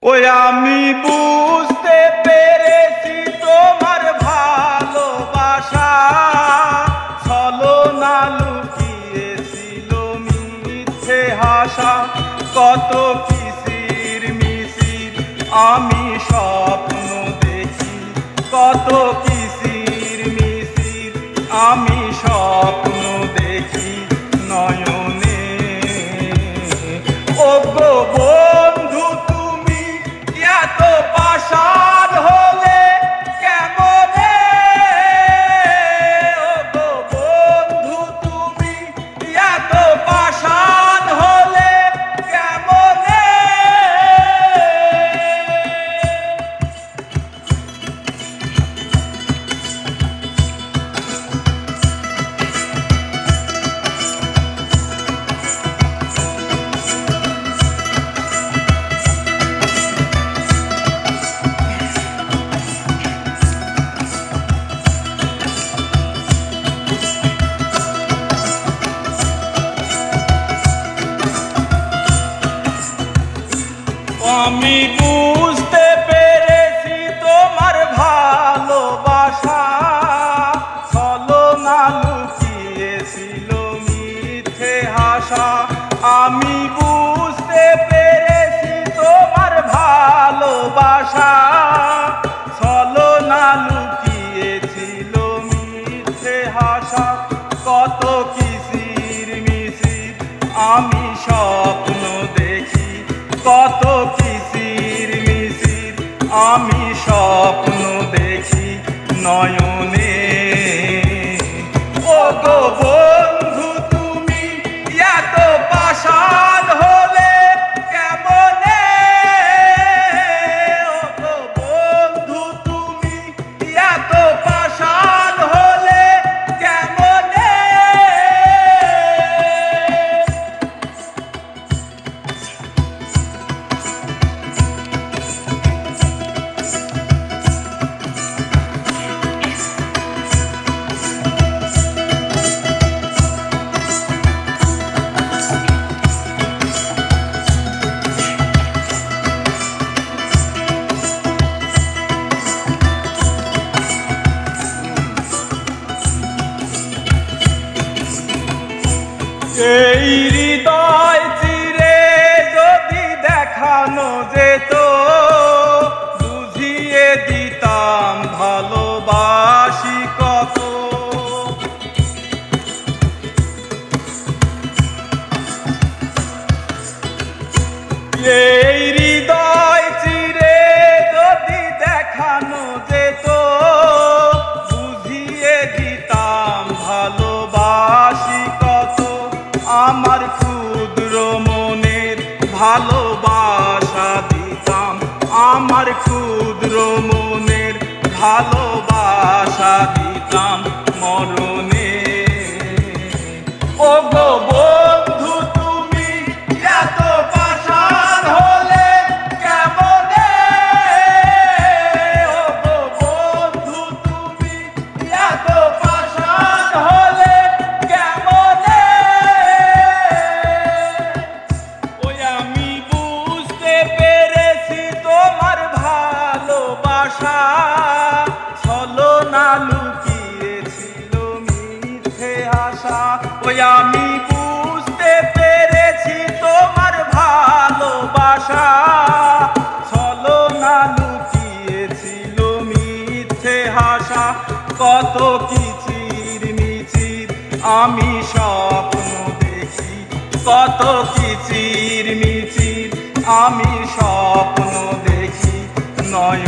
ওই আমি বুঝতে পেরেছি তোমার ভালোবাসা ছলনা লুকিয়েছিল মিথ্যে হাসা। কত কিসির মিছির আমি স্বপ্ন দেখি, কত কিসির মিছির আমি স্বপ্ন দেখি নয়নে। ও গো বন্ধু তুমি এত পাষাণ হলে কেমনে? ও গো বন্ধু তুমি এত পাষাণ হলে কেমনে? আমি বুঝতে পেরেছি তোমার ভালোবাসা ছলনা লুকিয়েছিল মিথ্যে হাসা। আমি বুঝতে পেরেছি তোমার ভালোবাসা ছলনা লুকিয়েছিল মিথ্যে হাসা। কত কিসির মিছির আমি স্বপ্ন দেখি, কত কিসির মিছির আমি স্বপ্ন দেখি নয়নে। ও গো বন্ধু তুমি এত পাষাণ হলে কেমনে? ও গো বন্ধু তুমি এত পাষাণ হলে কেমনে? এই হৃদয় চিরে যদি দেখানো যেত বুঝিয়ে দিতাম ভালোবাসি কত। এই হৃদয় চিরে যদি দেখানো যেত বুঝিয়ে দিতাম ভালোবাসি কত। আমার ক্ষুদ্র মনের ভালোবাসা দিতাম, আমার ক্ষুদ্র মনের ভালোবাসা দিতাম মরণে। ও গো বন্ধু তুমি এত পাষাণ হলে কেমনে? ও গো বন্ধু তুমি এত পাষাণ হলে কেমনে? ওই আমি বুঝতে পেরেছি তোমার ভালোবাসা ছলনা লুকিয়েছিল মিথ্যে আশা। ওই আমি বুঝতে পেরেছি তোমার ভালোবাসা ছলনা লুকিয়েছিল মিথ্যে হাসা। কত কিচির মিচির আমি স্বপ্ন দেখি, কত কিচির মিচির আমি স্বপ্ন দেখি নয়।